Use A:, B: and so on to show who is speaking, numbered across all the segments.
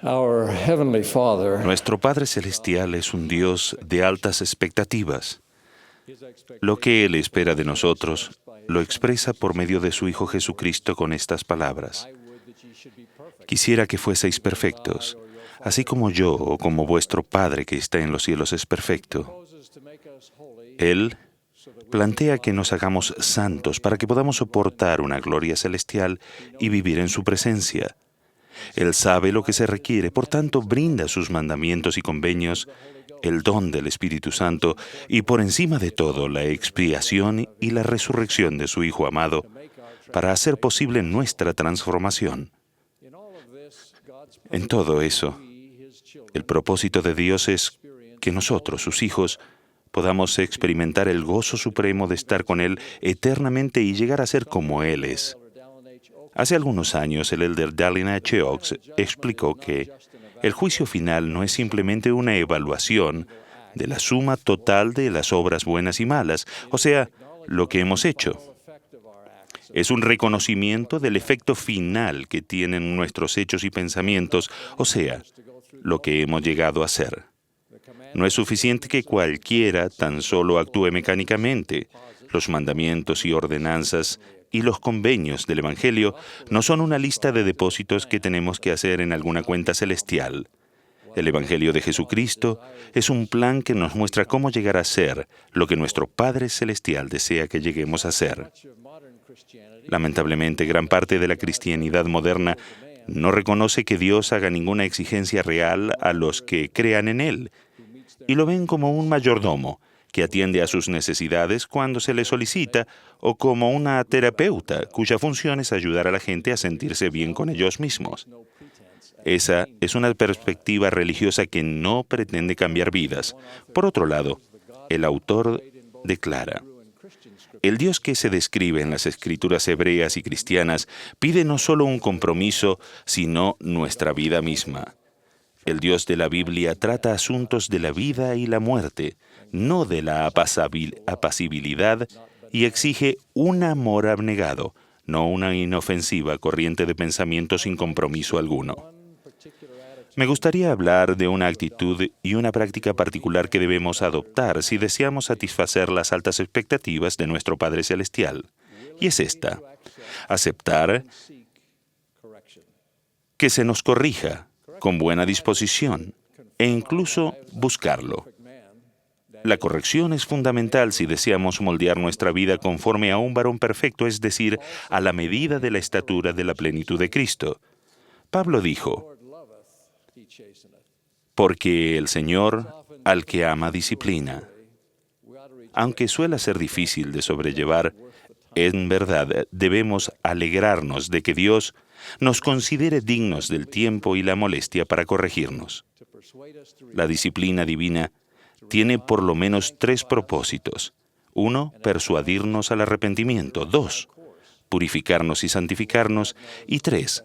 A: Our Heavenly Father,
B: Nuestro Padre Celestial es un Dios de altas expectativas. Lo que Él espera de nosotros lo expresa por medio de su Hijo Jesucristo con estas palabras. Quisiera que fueseis perfectos, así como yo o como vuestro Padre que está en los cielos es perfecto. Él plantea que nos hagamos santos para que podamos soportar una gloria celestial y vivir en su presencia. Él sabe lo que se requiere, por tanto brinda sus mandamientos y convenios, el don del Espíritu Santo y por encima de todo la expiación y la resurrección de su Hijo amado para hacer posible nuestra transformación. En todo eso, el propósito de Dios es que nosotros, sus hijos, podamos experimentar el gozo supremo de estar con Él eternamente y llegar a ser como Él es. Hace algunos años, el elder Dallin H. Oaks explicó que el juicio final no es simplemente una evaluación de la suma total de las obras buenas y malas, o sea, lo que hemos hecho. Es un reconocimiento del efecto final que tienen nuestros hechos y pensamientos, o sea, lo que hemos llegado a ser. No es suficiente que cualquiera tan solo actúe mecánicamente. Los mandamientos y ordenanzas y los convenios del Evangelio no son una lista de depósitos que tenemos que hacer en alguna cuenta celestial. El Evangelio de Jesucristo es un plan que nos muestra cómo llegar a ser lo que nuestro Padre Celestial desea que lleguemos a ser. Lamentablemente, gran parte de la cristianidad moderna no reconoce que Dios haga ninguna exigencia real a los que crean en Él, y lo ven como un mayordomo que atiende a sus necesidades cuando se le solicita, o como una terapeuta cuya función es ayudar a la gente a sentirse bien con ellos mismos. Esa es una perspectiva religiosa que no pretende cambiar vidas. Por otro lado, el autor declara: el Dios que se describe en las escrituras hebreas y cristianas pide no solo un compromiso, sino nuestra vida misma. El Dios de la Biblia trata asuntos de la vida y la muerte, no de la apacibilidad, y exige un amor abnegado, no una inofensiva corriente de pensamiento sin compromiso alguno. Me gustaría hablar de una actitud y una práctica particular que debemos adoptar si deseamos satisfacer las altas expectativas de nuestro Padre Celestial. Y es esta: aceptar que se nos corrija con buena disposición e incluso buscarlo. La corrección es fundamental si deseamos moldear nuestra vida conforme a un varón perfecto, es decir, a la medida de la estatura de la plenitud de Cristo. Pablo dijo: porque el Señor al que ama disciplina. Aunque suele ser difícil de sobrellevar, en verdad debemos alegrarnos de que Dios nos considere dignos del tiempo y la molestia para corregirnos. La disciplina divina tiene por lo menos 3 propósitos. 1, persuadirnos al arrepentimiento. 2, purificarnos y santificarnos. Y 3,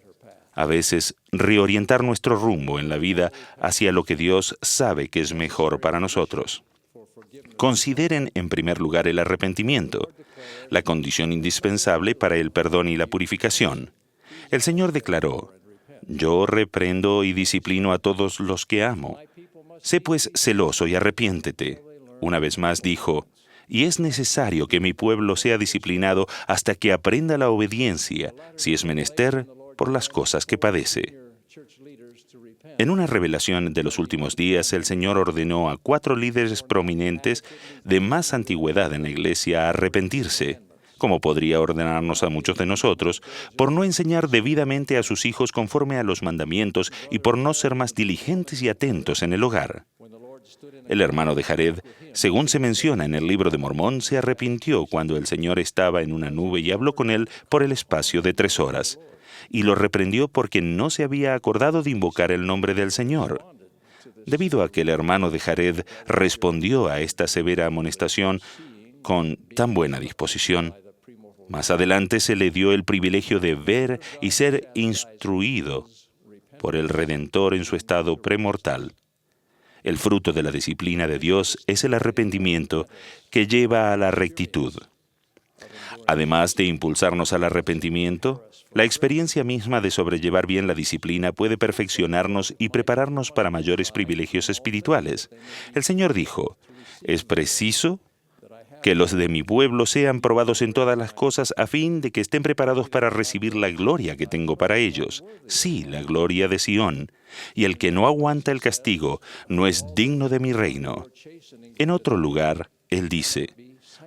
B: a veces reorientar nuestro rumbo en la vida hacia lo que Dios sabe que es mejor para nosotros. Consideren en primer lugar el arrepentimiento, la condición indispensable para el perdón y la purificación. El Señor declaró: yo reprendo y disciplino a todos los que amo. Sé pues celoso y arrepiéntete. Una vez más dijo: y es necesario que mi pueblo sea disciplinado hasta que aprenda la obediencia, si es menester, por las cosas que padece. En una revelación de los últimos días, el Señor ordenó a 4 líderes prominentes de más antigüedad en la Iglesia a arrepentirse, como podría ordenarnos a muchos de nosotros, por no enseñar debidamente a sus hijos conforme a los mandamientos y por no ser más diligentes y atentos en el hogar. El hermano de Jared, según se menciona en el libro de Mormón, se arrepintió cuando el Señor estaba en una nube y habló con él por el espacio de 3 horas, y lo reprendió porque no se había acordado de invocar el nombre del Señor. Debido a que el hermano de Jared respondió a esta severa amonestación con tan buena disposición, más adelante se le dio el privilegio de ver y ser instruido por el Redentor en su estado premortal. El fruto de la disciplina de Dios es el arrepentimiento que lleva a la rectitud. Además de impulsarnos al arrepentimiento, la experiencia misma de sobrellevar bien la disciplina puede perfeccionarnos y prepararnos para mayores privilegios espirituales. El Señor dijo, «Es preciso que los de mi pueblo sean probados en todas las cosas a fin de que estén preparados para recibir la gloria que tengo para ellos. Sí, la gloria de Sión. Y el que no aguanta el castigo no es digno de mi reino». En otro lugar, Él dice,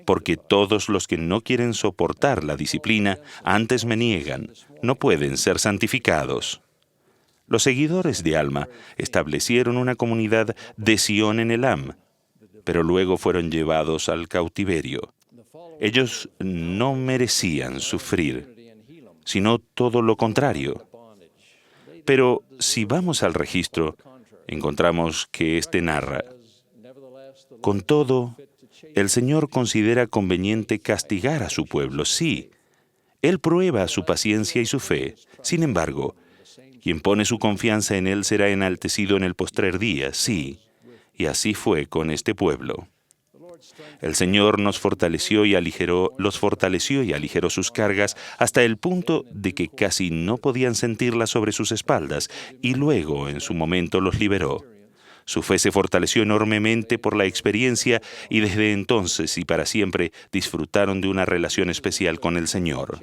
B: «Porque todos los que no quieren soportar la disciplina antes me niegan, no pueden ser santificados». Los seguidores de Alma establecieron una comunidad de Sión en Elam, pero luego fueron llevados al cautiverio. Ellos no merecían sufrir, sino todo lo contrario. Pero si vamos al registro, encontramos que éste narra, «Con todo, el Señor considera conveniente castigar a su pueblo, sí. Él prueba su paciencia y su fe. Sin embargo, quien pone su confianza en Él será enaltecido en el postrer día, sí. Y así fue con este pueblo. El Señor los fortaleció y aligeró sus cargas hasta el punto de que casi no podían sentirlas sobre sus espaldas, y luego, en su momento, los liberó. Su fe se fortaleció enormemente por la experiencia y desde entonces y para siempre disfrutaron de una relación especial con el Señor.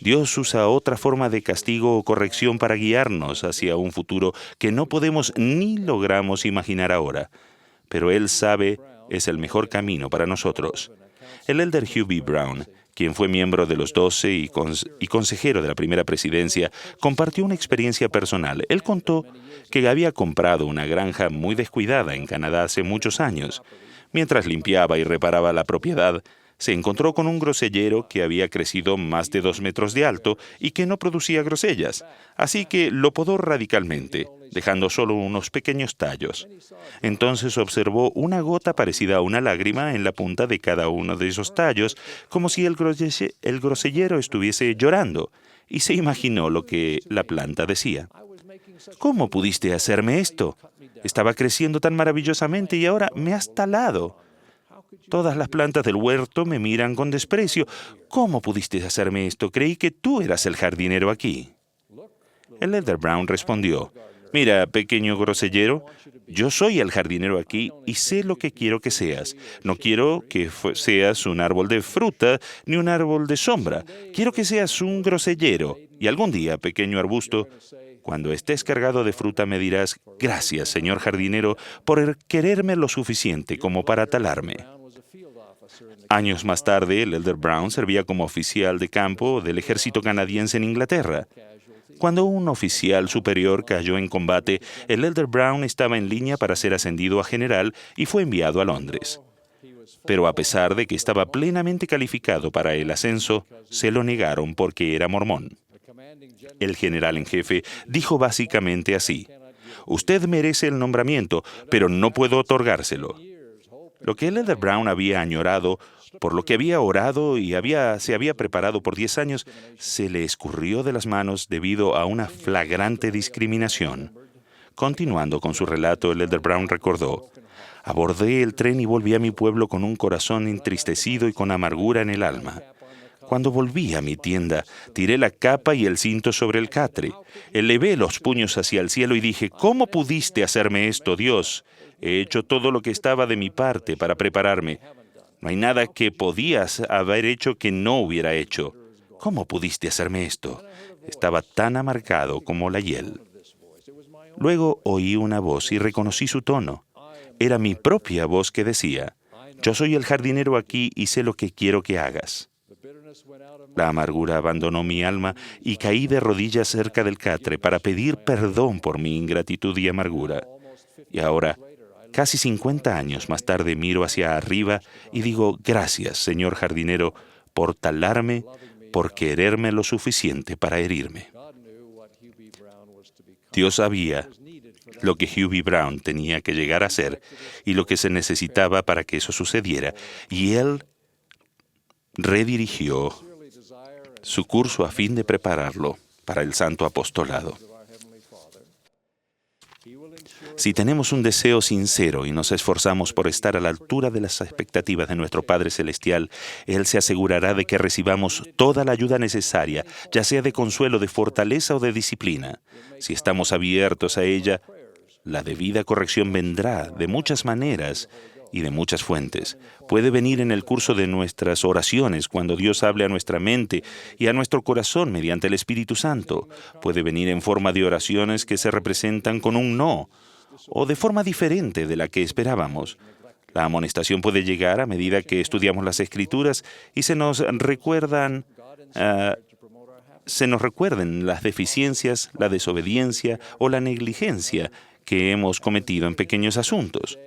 B: Dios usa otra forma de castigo o corrección para guiarnos hacia un futuro que no podemos ni logramos imaginar ahora, pero Él sabe es el mejor camino para nosotros. El elder Hugh B. Brown, quien fue miembro de los 12 y consejero de la primera presidencia, compartió una experiencia personal. Él contó que había comprado una granja muy descuidada en Canadá hace muchos años. Mientras limpiaba y reparaba la propiedad, se encontró con un grosellero que había crecido más de 2 metros de alto y que no producía grosellas, así que lo podó radicalmente, dejando solo unos pequeños tallos. Entonces observó una gota parecida a una lágrima en la punta de cada uno de esos tallos, como si el grosellero estuviese llorando, y se imaginó lo que la planta decía. «¿Cómo pudiste hacerme esto? Estaba creciendo tan maravillosamente y ahora me has talado. Todas las plantas del huerto me miran con desprecio. ¿Cómo pudiste hacerme esto? Creí que tú eras el jardinero aquí». El elder Brown respondió, «Mira, pequeño grosellero, yo soy el jardinero aquí y sé lo que quiero que seas. No quiero que seas un árbol de fruta ni un árbol de sombra. Quiero que seas un grosellero. Y algún día, pequeño arbusto, cuando estés cargado de fruta me dirás, gracias, señor jardinero, por quererme lo suficiente como para talarme». Años más tarde, el elder Brown servía como oficial de campo del ejército canadiense en Inglaterra. Cuando un oficial superior cayó en combate, el elder Brown estaba en línea para ser ascendido a general y fue enviado a Londres. Pero a pesar de que estaba plenamente calificado para el ascenso, se lo negaron porque era mormón. El general en jefe dijo básicamente así, «Usted merece el nombramiento, pero no puedo otorgárselo». Lo que el elder Brown había añorado, por lo que había orado y se había preparado por 10 años, se le escurrió de las manos debido a una flagrante discriminación. Continuando con su relato, el elder Brown recordó, «Abordé el tren y volví a mi pueblo con un corazón entristecido y con amargura en el alma. Cuando volví a mi tienda, tiré la capa y el cinto sobre el catre. Elevé los puños hacia el cielo y dije, ¿cómo pudiste hacerme esto, Dios? He hecho todo lo que estaba de mi parte para prepararme. No hay nada que podías haber hecho que no hubiera hecho. ¿Cómo pudiste hacerme esto? Estaba tan amargado como la hiel». Luego oí una voz y reconocí su tono. Era mi propia voz que decía, «Yo soy el jardinero aquí y sé lo que quiero que hagas». La amargura abandonó mi alma y caí de rodillas cerca del catre para pedir perdón por mi ingratitud y amargura. Y ahora, casi 50 años más tarde, miro hacia arriba y digo, gracias, señor jardinero, por talarme, por quererme lo suficiente para herirme. Dios sabía lo que Hugh B. Brown tenía que llegar a ser y lo que se necesitaba para que eso sucediera, y Él redirigió su curso a fin de prepararlo para el santo apostolado. Si tenemos un deseo sincero y nos esforzamos por estar a la altura de las expectativas de nuestro Padre Celestial, Él se asegurará de que recibamos toda la ayuda necesaria, ya sea de consuelo, de fortaleza o de disciplina. Si estamos abiertos a ella, la debida corrección vendrá de muchas maneras y de muchas fuentes. Puede venir en el curso de nuestras oraciones, cuando Dios hable a nuestra mente y a nuestro corazón mediante el Espíritu Santo. Puede venir en forma de oraciones que se representan con un no, o de forma diferente de la que esperábamos. La amonestación puede llegar a medida que estudiamos las Escrituras y se nos recuerden las deficiencias, la desobediencia o la negligencia que hemos cometido en pequeños asuntos.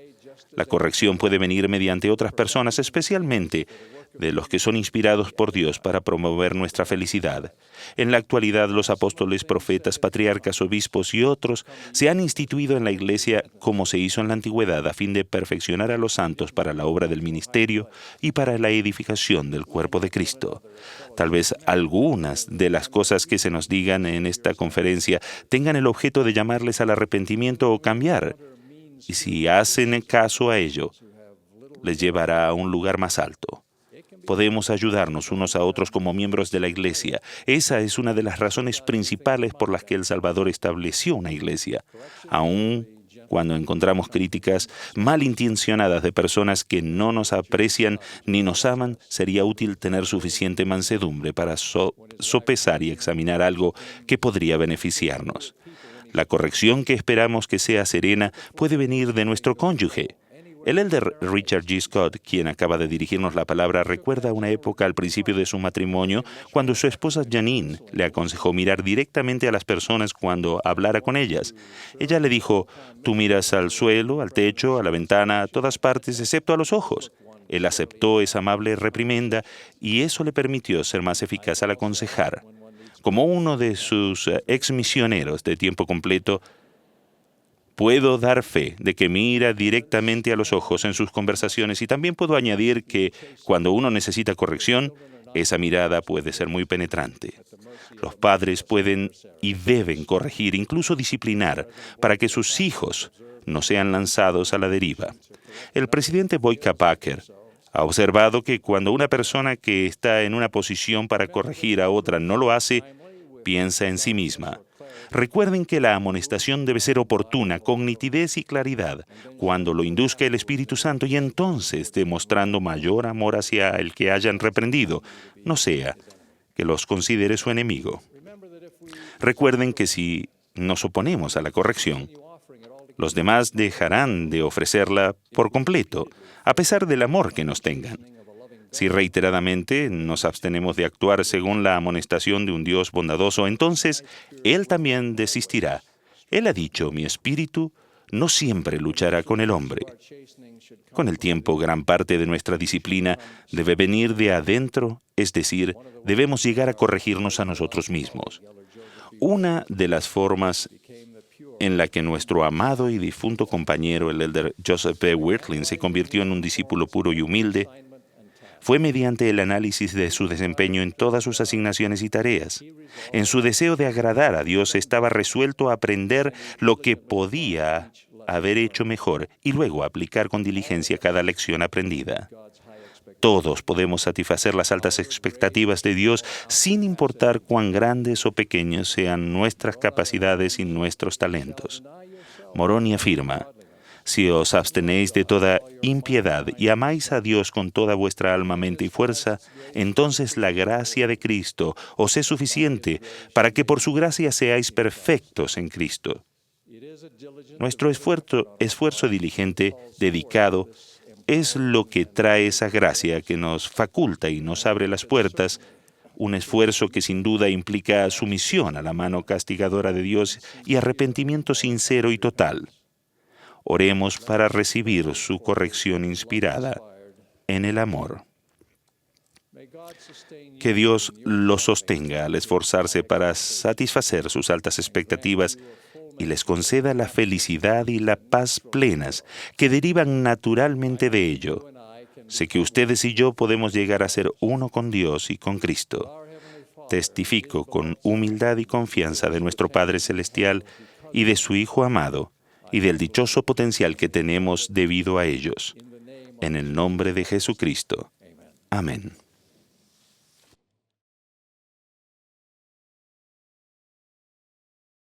B: La corrección puede venir mediante otras personas, especialmente de los que son inspirados por Dios para promover nuestra felicidad. En la actualidad, los apóstoles, profetas, patriarcas, obispos y otros se han instituido en la Iglesia como se hizo en la antigüedad a fin de perfeccionar a los santos para la obra del ministerio y para la edificación del cuerpo de Cristo. Tal vez algunas de las cosas que se nos digan en esta conferencia tengan el objeto de llamarles al arrepentimiento o cambiar, y si hacen caso a ello, les llevará a un lugar más alto. Podemos ayudarnos unos a otros como miembros de la Iglesia. Esa es una de las razones principales por las que El Salvador estableció una Iglesia. Aun cuando encontramos críticas malintencionadas de personas que no nos aprecian ni nos aman, sería útil tener suficiente mansedumbre para sopesar y examinar algo que podría beneficiarnos. La corrección que esperamos que sea serena puede venir de nuestro cónyuge. El elder Richard G. Scott, quien acaba de dirigirnos la palabra, recuerda una época al principio de su matrimonio cuando su esposa Janine le aconsejó mirar directamente a las personas cuando hablara con ellas. Ella le dijo: «Tú miras al suelo, al techo, a la ventana, a todas partes, excepto a los ojos». Él aceptó esa amable reprimenda y eso le permitió ser más eficaz al aconsejar. Como uno de sus exmisioneros de tiempo completo, puedo dar fe de que mira directamente a los ojos en sus conversaciones, y también puedo añadir que cuando uno necesita corrección, esa mirada puede ser muy penetrante. Los padres pueden y deben corregir, incluso disciplinar, para que sus hijos no sean lanzados a la deriva. El presidente Boyka Packer ha observado que cuando una persona que está en una posición para corregir a otra no lo hace, piensa en sí misma. Recuerden que la amonestación debe ser oportuna, con nitidez y claridad, cuando lo induzca el Espíritu Santo, y entonces demostrando mayor amor hacia el que hayan reprendido, no sea que los considere su enemigo. Recuerden que si nos oponemos a la corrección, los demás dejarán de ofrecerla por completo, a pesar del amor que nos tengan. Si reiteradamente nos abstenemos de actuar según la amonestación de un Dios bondadoso, entonces Él también desistirá. Él ha dicho: «Mi espíritu no siempre luchará con el hombre». Con el tiempo, gran parte de nuestra disciplina debe venir de adentro, es decir, debemos llegar a corregirnos a nosotros mismos. Una de las formas en la que nuestro amado y difunto compañero, el elder Joseph B. Wirthlin, se convirtió en un discípulo puro y humilde, fue mediante el análisis de su desempeño en todas sus asignaciones y tareas. En su deseo de agradar a Dios, estaba resuelto a aprender lo que podía haber hecho mejor y luego aplicar con diligencia cada lección aprendida. Todos podemos satisfacer las altas expectativas de Dios sin importar cuán grandes o pequeñas sean nuestras capacidades y nuestros talentos. Moroni afirma: «Si os abstenéis de toda impiedad y amáis a Dios con toda vuestra alma, mente y fuerza, entonces la gracia de Cristo os es suficiente para que por su gracia seáis perfectos en Cristo». Nuestro esfuerzo diligente, dedicado, es lo que trae esa gracia que nos faculta y nos abre las puertas, un esfuerzo que sin duda implica sumisión a la mano castigadora de Dios y arrepentimiento sincero y total. Oremos para recibir su corrección inspirada en el amor. Que Dios los sostenga al esforzarse para satisfacer sus altas expectativas y les conceda la felicidad y la paz plenas que derivan naturalmente de ello. Sé que ustedes y yo podemos llegar a ser uno con Dios y con Cristo. Testifico con humildad y confianza de nuestro Padre Celestial y de su Hijo amado, y del dichoso potencial que tenemos debido a ellos. En el nombre de Jesucristo. Amén.